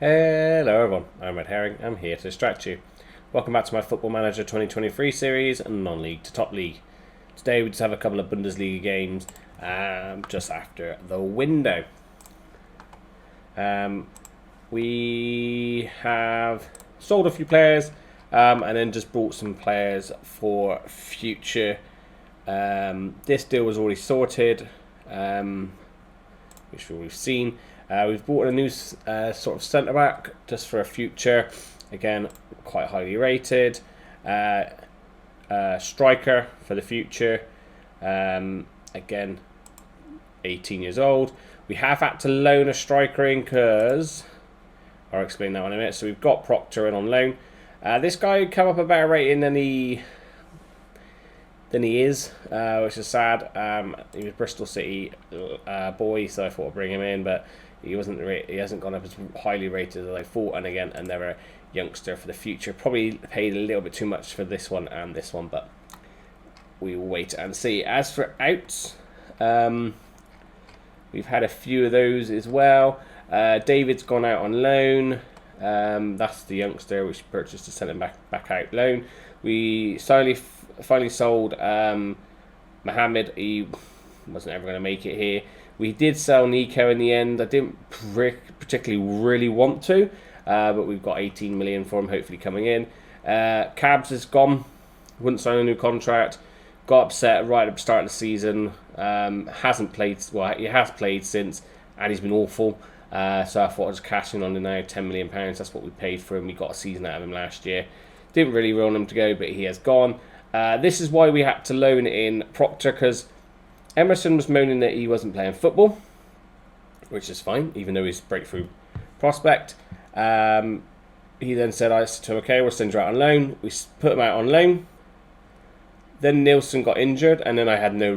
Hello everyone, I'm RedHerring, I'm here to distract you. Welcome back to my Football Manager 2023 series and non-league to top league. Today we just have a couple of Bundesliga games just after the window. We have sold a few players and then just bought some players for future. This deal was already sorted, which we've seen. We've bought a new sort of centre back just for a future. Again, quite highly rated. Striker for the future. Again, 18 years old. We have had to loan a striker in because I'll explain that in a minute. So we've got Proctor in on loan. This guy come up a better rating than he is, which is sad. He was Bristol City boy, so I thought I'd bring him in, but he hasn't gone up as highly rated as I thought. And again, another youngster for the future. Probably paid a little bit too much for this one and this one, but we will wait and see. As for outs, we've had a few of those as well. David's gone out on loan. That's the youngster which purchased to send him back out loan. We finally sold Mohammed. He wasn't ever going to make it here. We did sell Nico in the end. I didn't particularly really want to, but we've got 18 million for him hopefully coming in. Cabs is gone. Wouldn't sign a new contract. Got upset right at the start of the season. Hasn't played. Well, he has played since, and he's been awful. So I thought I was cashing on him now. £10 million. That's what we paid for him. We got a season out of him last year. Didn't really want him to go, but he has gone. This is why we had to loan in Proctor, because Emerson was moaning that he wasn't playing football, which is fine, even though he's a breakthrough prospect. He then said, I said to him, okay, we'll send you out on loan. We put him out on loan. Then Nielsen got injured, and then I had no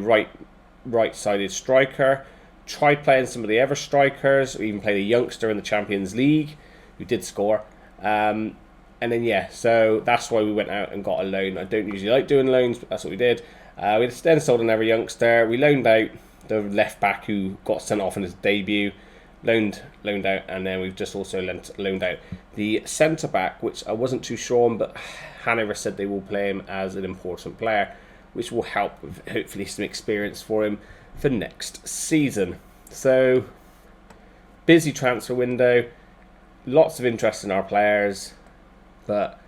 right-sided striker. Tried playing some of the other strikers. We even played a youngster in the Champions League who did score. And then, yeah, so that's why we went out and got a loan. I don't usually like doing loans, but that's what we did. We then sold another youngster. We loaned out the left back who got sent off in his debut. Loaned out, and then we've just also loaned out the centre back, which I wasn't too sure on, but Hanover said they will play him as an important player, which will help with hopefully some experience for him for next season. So, busy transfer window, lots of interest in our players, but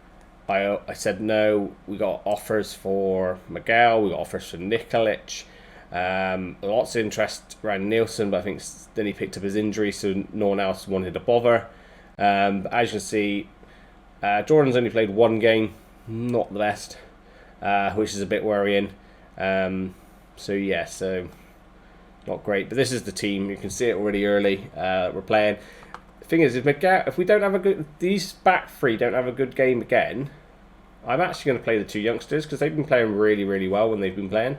I said no. We got offers for Miguel, we got offers for Nikolic, lots of interest around Nielsen, but I think then he picked up his injury, so no one else wanted to bother. But as you can see, Jordan's only played one game, not the best, which is a bit worrying. So yeah, so not great. But this is the team. You can see it already early. We're playing. The thing is, if we don't have these back three don't have a good game again, I'm actually going to play the two youngsters because they've been playing really, really well when they've been playing.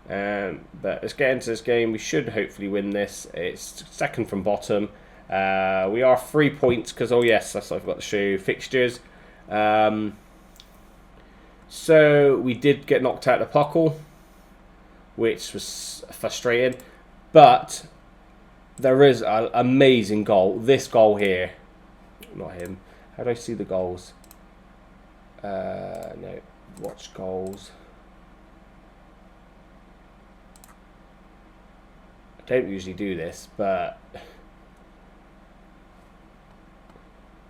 But let's get into this game. We should hopefully win this. It's second from bottom. We are 3 points because, oh yes, that's what I forgot to show you. Fixtures. So we did get knocked out of Puckle, which was frustrating. But there is an amazing goal. This goal here. Not him. How do I see the goals? No. Watch goals. I don't usually do this, but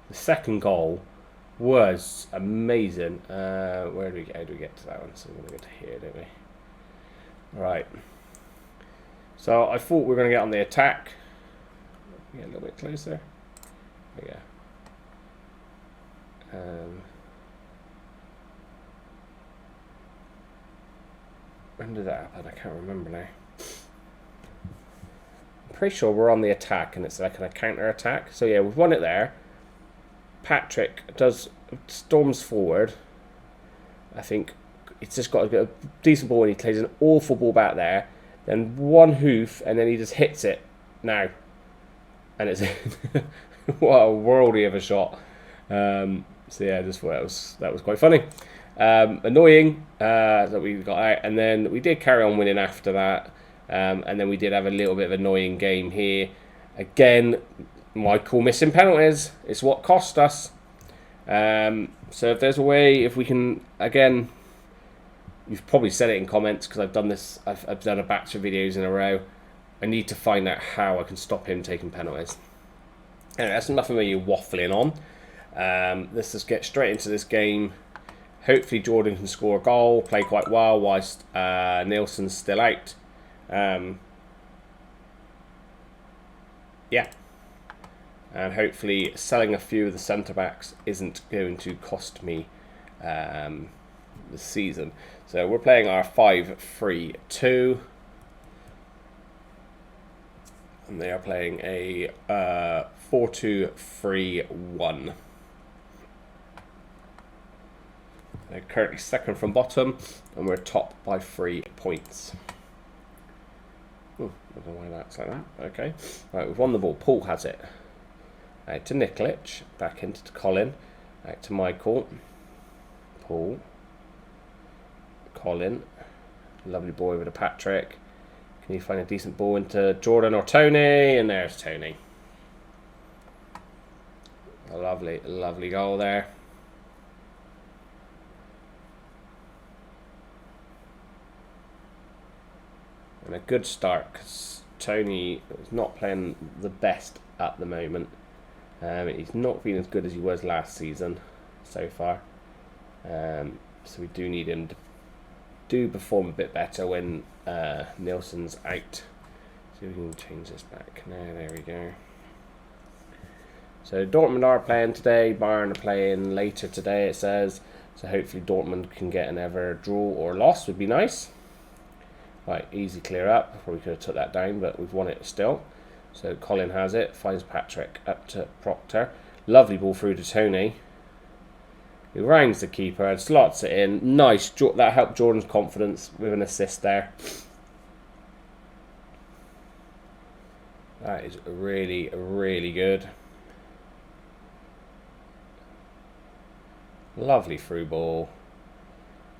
the second goal was amazing. Where do we get? How do we get to that one? So we're going to get to here, don't we? Right. So I thought we were going to get on the attack. Get a little bit closer. There we go. When did that happen? I can't remember now. I'm pretty sure we're on the attack and it's like a counter attack. So yeah, we've won it there. Patrick storms forward. I think it's just got a decent ball and he plays an awful ball back there. Then one hoof and then he just hits it now. And it's what a worldie of a shot. So yeah, just thought that was quite funny. Annoying that we got out, and then we did carry on winning after that. And then we did have a little bit of an annoying game here. Again, Michael missing penalties. It's what cost us. So if there's a way, if we can, again, you've probably said it in comments because I've done this. I've done a batch of videos in a row. I need to find out how I can stop him taking penalties. Anyway, that's enough of me waffling on. Let's just get straight into this game. Hopefully Jordan can score a goal, play quite well whilst Nielsen's still out. Yeah. And hopefully selling a few of the centre-backs isn't going to cost me the season. So we're playing our 5-3-2. And they are playing a 4-2-3-1. They're currently second from bottom, and we're top by 3 points. Oh, I don't know why that's like that. Okay. Right, we've won the ball. Paul has it. Out to Nikolic. Back into Colin. Out to Michael. Paul. Colin. Lovely ball over to Patrick. Can you find a decent ball into Jordan or Tony? And there's Tony. A lovely, lovely goal there. And a good start because Tony is not playing the best at the moment. He's not been as good as he was last season so far. So we do need him to perform a bit better when Nielsen's out. See if we can change this back. Now, there we go. So Dortmund are playing today. Bayern are playing later today, it says. So hopefully Dortmund can get another draw or loss. Would be nice. Right, easy clear up. Probably could have took that down, but we've won it still. So Colin has it. Finds Patrick up to Proctor. Lovely ball through to Tony. He rounds the keeper and slots it in. Nice. That helped Jordan's confidence with an assist there. That is really, really good. Lovely through ball.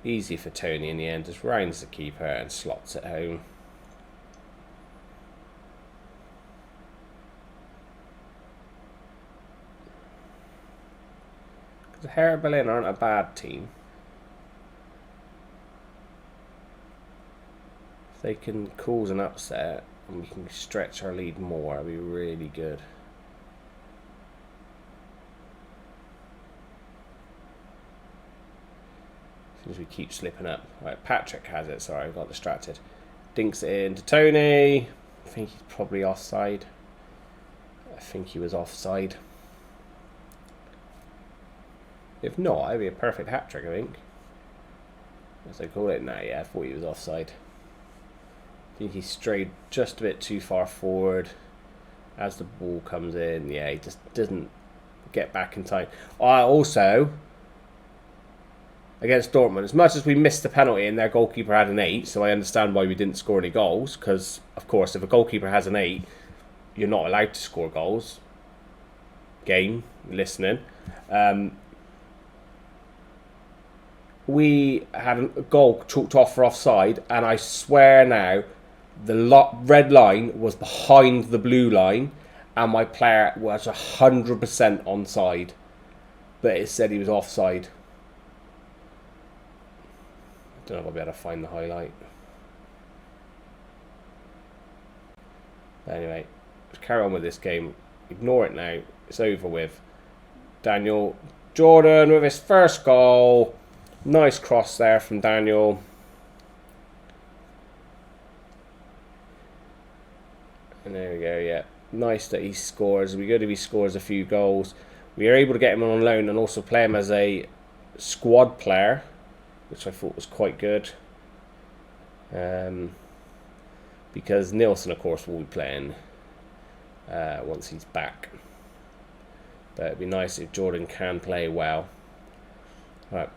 Easy for Tony in the end. Just rounds the keeper and slots it home. Because Hertha Berlin aren't a bad team. If they can cause an upset and we can stretch our lead more, it'll be really good. As soon as we keep slipping up. Right, Patrick has it. Sorry, I got distracted. Dinks it in to Tony. I think he's probably offside. I think he was offside. If not, it'd be a perfect hat trick, I think. As they call it. Nah, yeah, I thought he was offside. I think he strayed just a bit too far forward. As the ball comes in, yeah, he just doesn't get back in time. Also, against Dortmund, as much as we missed the penalty and their goalkeeper had an 8, so I understand why we didn't score any goals, because, of course, if a goalkeeper has an 8, you're not allowed to score goals. Game, listening. We had a goal chalked off for offside, and I swear now, the red line was behind the blue line, and my player was 100% onside, but it said he was offside. I don't know if I'll be able to find the highlight. But anyway, let's carry on with this game. Ignore it now. It's over with. Daniel Jordan with his first goal. Nice cross there from Daniel. And there we go, yeah. Nice that he scores. It'll be good if he scores a few goals. We are able to get him on loan and also play him as a squad player, which I thought was quite good. Because Nielsen, of course, will be playing once he's back. But it'd be nice if Jordan can play well. Right.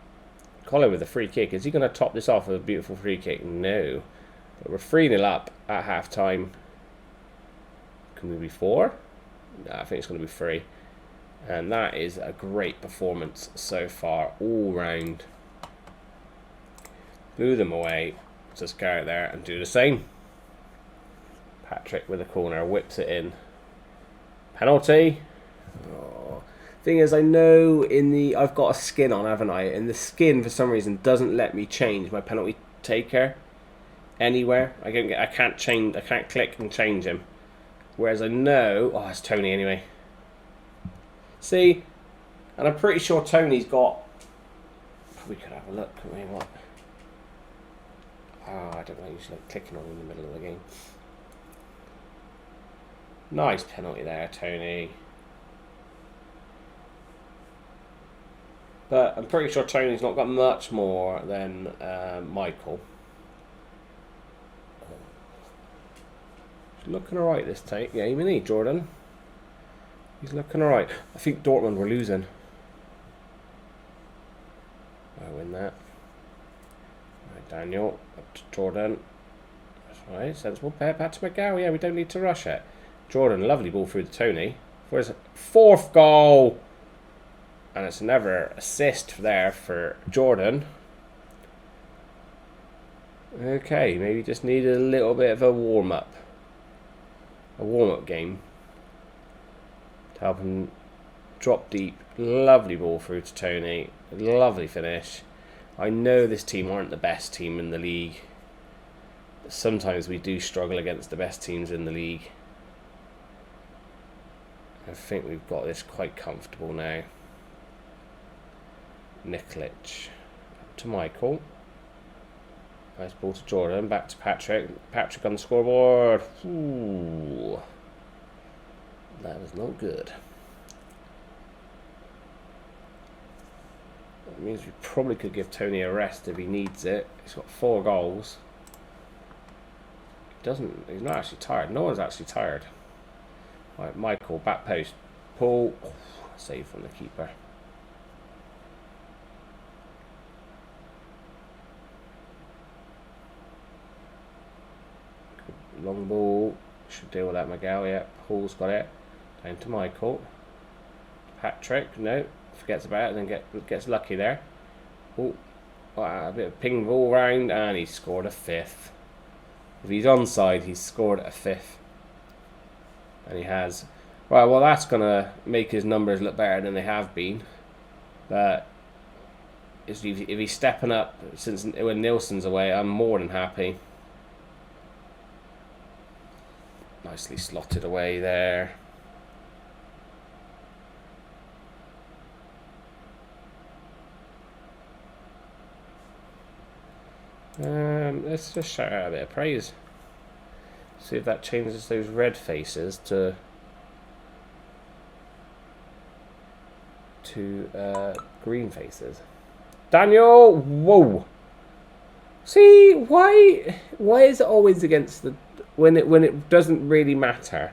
Colin with a free kick. Is he going to top this off with a beautiful free kick? No. But we're 3-0 up at half time. Can we be 4? No, I think it's going to be 3. And that is a great performance so far, all round. Blew them away. Just go out there and do the same. Patrick with a corner, whips it in. Penalty. Oh. Thing is, I know I've got a skin on, haven't I? And the skin, for some reason, doesn't let me change my penalty taker anywhere. I can't change. I can't click and change him. Whereas I know, oh, it's Tony anyway. See, and I'm pretty sure Tony's got. We could have a look. Can we? What? Oh, I don't know. You should like clicking on in the middle of the game. Nice penalty there, Tony. But I'm pretty sure Tony's not got much more than Michael. He's looking alright this game, isn't he, Jordan? He's looking alright. I think Dortmund were losing. I win that. Right, Daniel, up to Jordan. That's right, sensible pair back to McGow. Yeah, we don't need to rush it. Jordan, lovely ball through to Tony. For his 4th goal. And it's another assist there for Jordan. Okay, maybe just needed a little bit of a warm-up. A warm-up game. To help him drop deep. Lovely ball through to Tony. Lovely finish. I know this team aren't the best team in the league. Sometimes we do struggle against the best teams in the league. I think we've got this quite comfortable now. Nikolic. Up to Michael. Nice ball to Jordan. Back to Patrick. Patrick on the scoreboard. Ooh. That was not good. That means we probably could give Tony a rest if he needs it. He's got 4 goals. He's not actually tired. No one's actually tired. Right, Michael, back post. Pull. Oh, save from the keeper. Long ball. Should deal with that, Miguel. Yeah, Paul's got it. Down to Michael. Patrick. No. Forgets about it and then gets lucky there. Oh, a bit of ping ball round. And he scored a 5th. If he's onside, he's scored a 5th. And he has. Right, well, that's going to make his numbers look better than they have been. But if he's stepping up since when Nilsson's away, I'm more than happy. Nicely slotted away there. Let's just shout out a bit of praise. See if that changes those red faces to green faces. Daniel, whoa! See, why is it always against the when it doesn't really matter?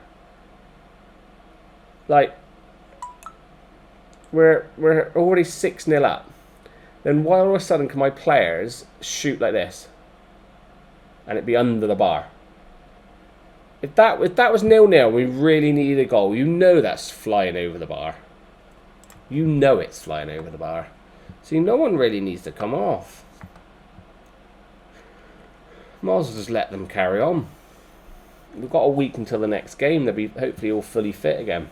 Like we're already 6-0 up. Then why all of a sudden can my players shoot like this? And it'd be under the bar. If that was 0-0, we really needed a goal. You know that's flying over the bar. You know it's flying over the bar. See, no one really needs to come off. Might as well just let them carry on. We've got a week until the next game. They'll be hopefully all fully fit again.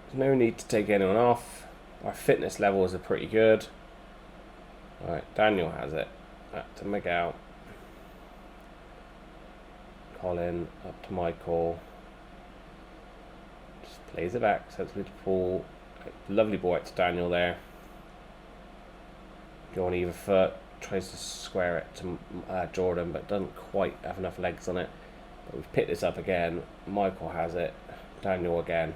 There's no need to take anyone off. Our fitness levels are pretty good. Alright, Daniel has it. Back to Miguel. Colin, up to Michael. Just plays it back, sends it to Paul. Lovely ball out to Daniel there. Go on either foot. Tries to square it to Jordan, but doesn't quite have enough legs on it. But we've picked this up again. Michael has it. Daniel again.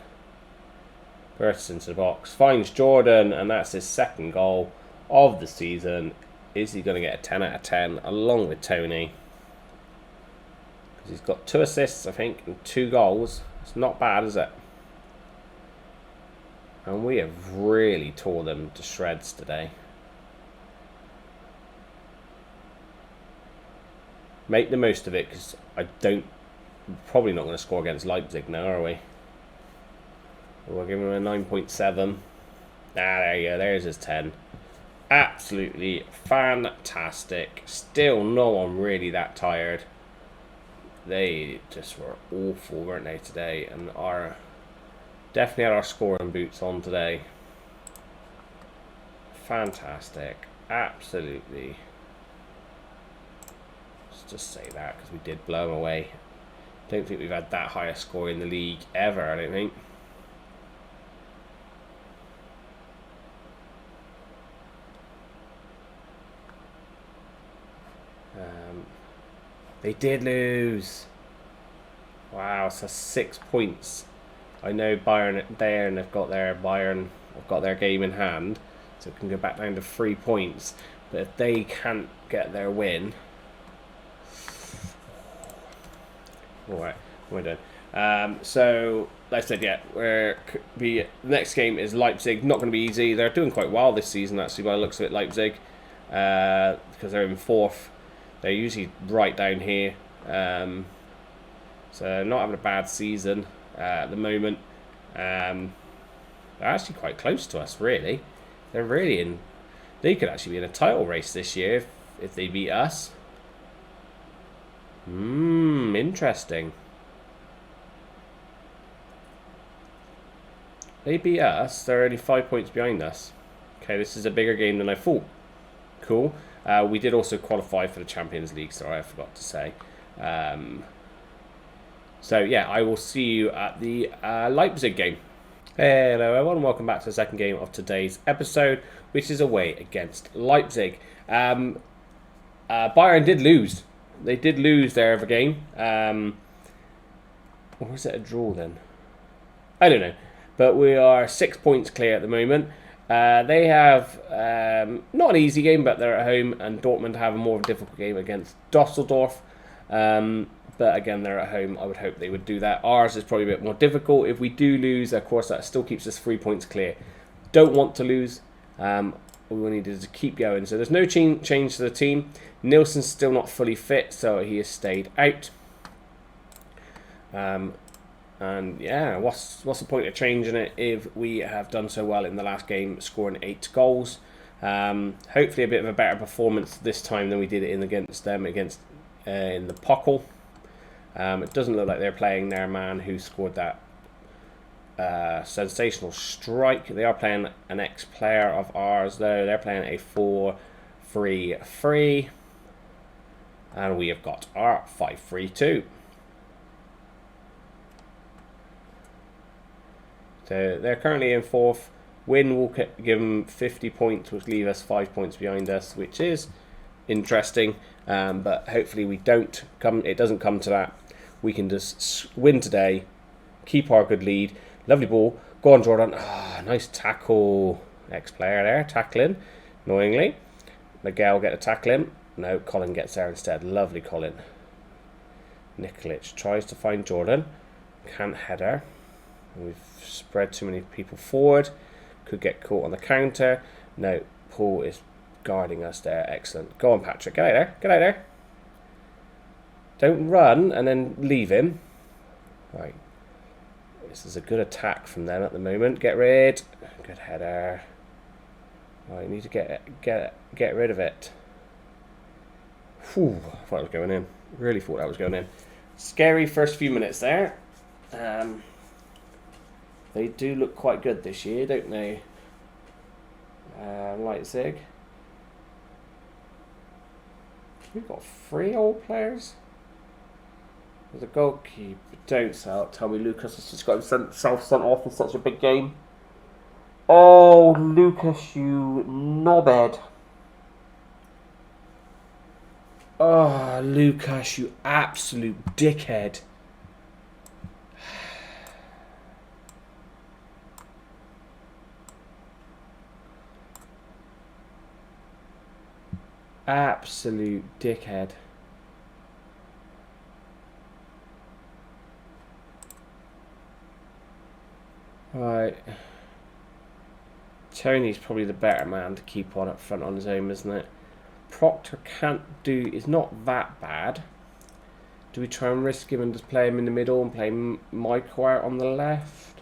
Bursts into the box. Finds Jordan, and that's his 2nd goal of the season. Is he going to get a 10 out of 10 along with Tony? Because he's got 2 assists, I think, and 2 goals. It's not bad, is it? And we have really tore them to shreds today. Make the most of it, because we're probably not going to score against Leipzig now, are we? We'll give him a 9.7. There you go. There's his 10. Absolutely fantastic. Still no one really that tired. they just were awful, weren't they, today? And definitely had our scoring boots on today. Fantastic. Absolutely. Let's just say that because we did blow them away. Don't think we've had that high a score in the league ever, I don't think. They did lose. Wow, so 6 points. I know Bayern there, and they've got their game in hand, so it can go back down to 3 points. But if they can't get their win, all right, we're done. So like I said, yeah, the next game is Leipzig. Not going to be easy. They're doing quite well this season, actually, by the looks of it. Leipzig, because they're in 4th. They're usually right down here. So not having a bad season at the moment. They're actually quite close to us, really. They're really in. They could actually be in a title race this year if they beat us. Interesting. They beat us. They're only 5 points behind us. Okay, this is a bigger game than I thought. Cool. We did also qualify for the Champions League, sorry, I forgot to say. So, yeah, I will see you at the Leipzig game. Hello, everyone, and welcome back to the second game of today's episode, which is away against Leipzig. Bayern did lose. They did lose their other game. Or was it a draw then? I don't know. But we are 6 points clear at the moment. They have not an easy game, but they're at home, and Dortmund have a more difficult game against Dusseldorf. But again, they're at home. I would hope they would do that. Ours is probably a bit more difficult. If we do lose, of course, that still keeps us 3 points clear. Don't want to lose. All we need is to keep going. So there's no change to the team. Nilsson's still not fully fit, so he has stayed out. And yeah, what's the point of changing it if we have done so well in the last game, scoring 8 goals? Hopefully a bit of a better performance this time than we did in against them in the Pokal. It doesn't look like they're playing their man who scored that sensational strike. They are playing an ex-player of ours, though. They're playing a 4-3-3. And we have got our 5-3-2. So they're currently in 4th. Win will give them 50 points, which leave us 5 points behind us, which is interesting. But hopefully it doesn't come to that. We can just win today, keep our good lead. Lovely ball. Go on, Jordan. Nice tackle. Ex-player there, tackling. Annoyingly. Miguel get a tackling. No, Colin gets there instead. Lovely Colin. Nikolic tries to find Jordan. Can't header. We've spread too many people forward. Could get caught on the counter. No, Paul is guarding us there. Excellent. Go on, Patrick. Get out there. Get out there. Don't run and then leave him. Right. This is a good attack from them at the moment. Get rid. Good header. Right, need to get rid of it. Whew, I thought it was going in. Really thought that was going in. Scary first few minutes there. They do look quite good this year, don't they? Leipzig. We've got 3 old players. There's a goalkeeper. Don't tell me Lucas has just got himself sent off in such a big game. Oh, Lucas, you knobhead. Oh, Lucas, you absolute dickhead. Absolute dickhead. Right. Tony's probably the better man to keep on up front on his own, isn't it? Proctor is not that bad. Do we try and risk him and just play him in the middle and play Michael out on the left?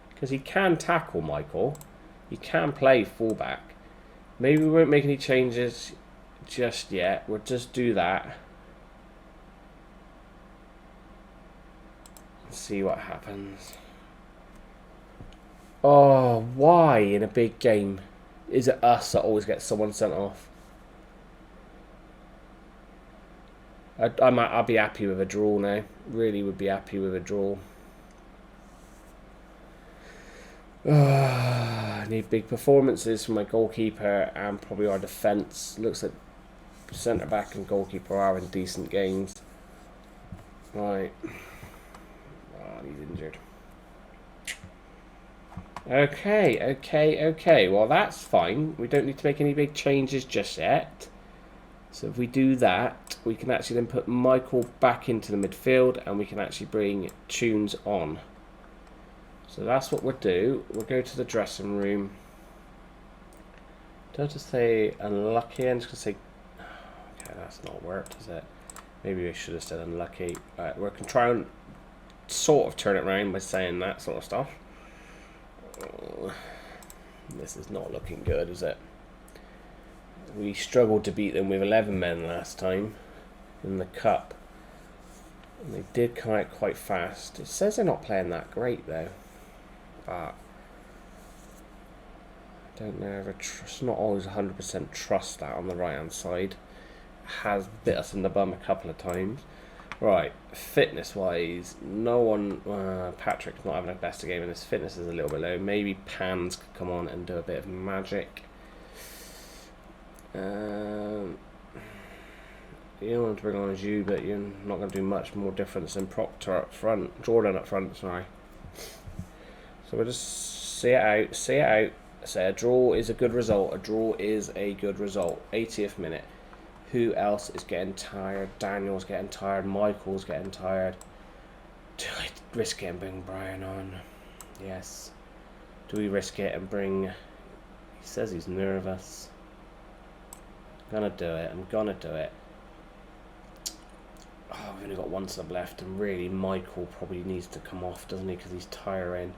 Because he can tackle Michael. He can play fullback. Maybe we won't make any changes just yet. We'll just do that. See what happens. Oh, why in a big game is it us that always gets someone sent off? I'll be happy with a draw now. Really would be happy with a draw. I need big performances from my goalkeeper and probably our defence. Looks like centre back and goalkeeper are in decent games. Right. Oh, he's injured. Okay. Well, that's fine. We don't need to make any big changes just yet. So if we do that, we can actually then put Michael back into the midfield and we can actually bring Tunes on. So that's what we'll do. We'll go to the dressing room. Don't just say unlucky. I'm just going to say... Okay, that's not worked, is it? Maybe we should have said unlucky. Alright, we can try and sort of turn it around by saying that sort of stuff. This is not looking good, is it? We struggled to beat them with 11 men last time in the cup. And they did come out quite fast. It says they're not playing that great though. But I don't know if it's not always 100% trust that on the right hand side. It has bit us in the bum a couple of times. Right, fitness wise, no one. Patrick's not having a best game, and his fitness is a little bit low. Maybe Pans could come on and do a bit of magic. You don't want to bring on you, but you're not going to do much more difference than Proctor up front, Jordan up front. Sorry. So we'll just see it out. See it out. Say a draw is a good result. A draw is a good result. 80th minute. Who else is getting tired? Daniel's getting tired. Michael's getting tired. Do I risk it and bring Brian on? Yes. Do we risk it and bring... He says he's nervous. I'm gonna do it. I'm gonna do it. Oh, we've only got one sub left, and really Michael probably needs to come off, doesn't he? Because he's tiring.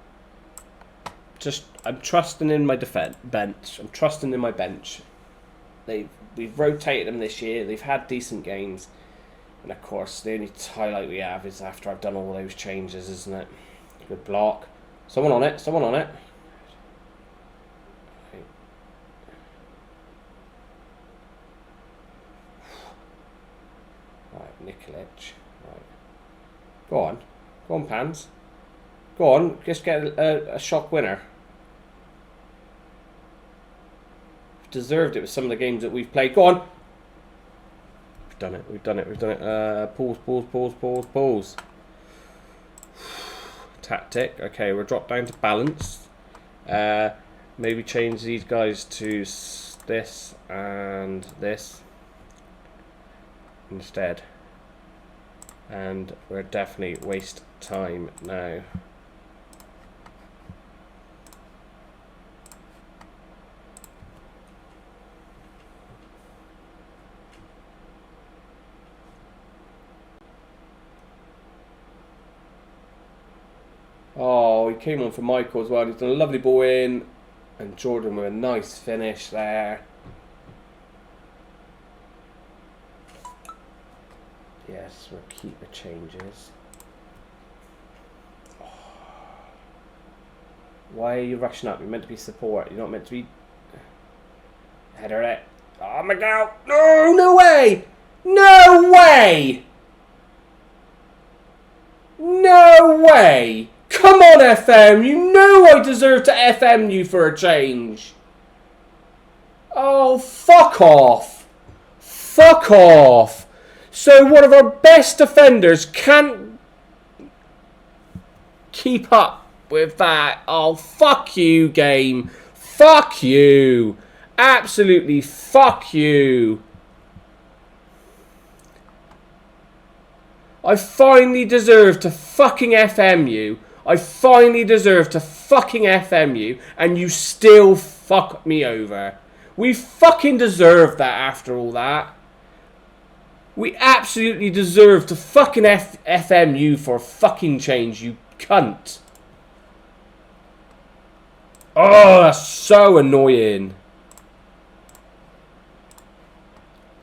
I'm trusting in my bench. I'm trusting in my bench. We've rotated them this year. They've had decent games, and of course the only highlight we have is after I've done all those changes, isn't it? Good block. Someone on it. Someone on it. Right, Nikolic. Right. Go on, Pans. Go on, just get a shock winner. Deserved it with some of the games that we've played. Go on. We've done it. Pause. Tactic. Okay, we're dropped down to balance. Maybe change these guys to this and this instead. And we're definitely waste time now. Oh, he came on for Michael as well. He's done a lovely ball in. And Jordan with a nice finish there. Yes, we'll keep the changes. Oh. Why are you rushing up? You're meant to be support. You're not meant to be... Header it. Oh my god. No, no way. No way. No way. Come on, FM. You know I deserve to FM you for a change. Oh, fuck off. Fuck off. So one of our best defenders can't keep up with that. Oh, fuck you, game. Fuck you. Absolutely fuck you. I finally deserve to fucking FM you. I finally deserve to fucking FM you, and you still fuck me over. We fucking deserve that after all that. We absolutely deserve to fucking FM you for a fucking change, you cunt. Oh, that's so annoying.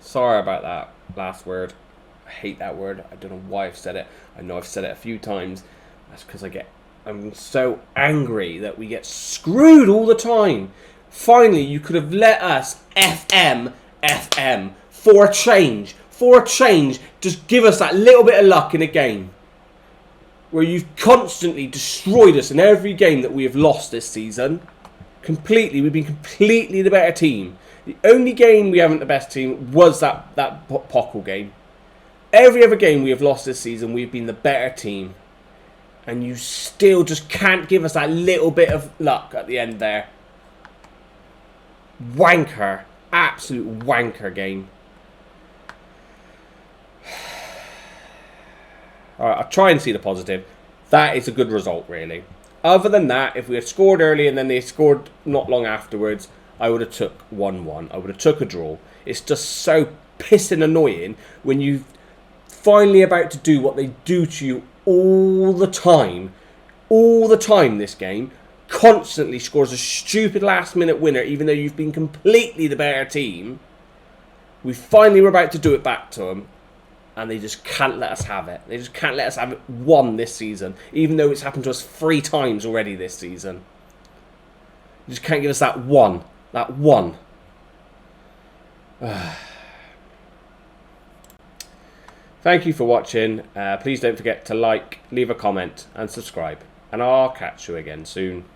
Sorry about that last word. I hate that word. I don't know why I've said it. I know I've said it a few times. That's because I'm so angry that we get screwed all the time. Finally, you could have let us FM for a change. For a change, just give us that little bit of luck in a game. Where you've constantly destroyed us in every game that we have lost this season. Completely, we've been completely the better team. The only game we haven't the best team was that Pockle game. Every other game we have lost this season, we've been the better team. And you still just can't give us that little bit of luck at the end there. Wanker. Absolute wanker game. Alright, I'll try and see the positive. That is a good result, really. Other than that, if we had scored early and then they scored not long afterwards, I would have took 1-1. I would have took a draw. It's just so pissing annoying when you're finally about to do what they do to you all the time. All the time, this game. Constantly scores a stupid last-minute winner, even though you've been completely the better team. We finally were about to do it back to them. And they just can't let us have it. They just can't let us have it one this season. Even though it's happened to us 3 times already this season. You just can't give us that one. That one. Thank you for watching. Please don't forget to like, leave a comment and subscribe. And I'll catch you again soon.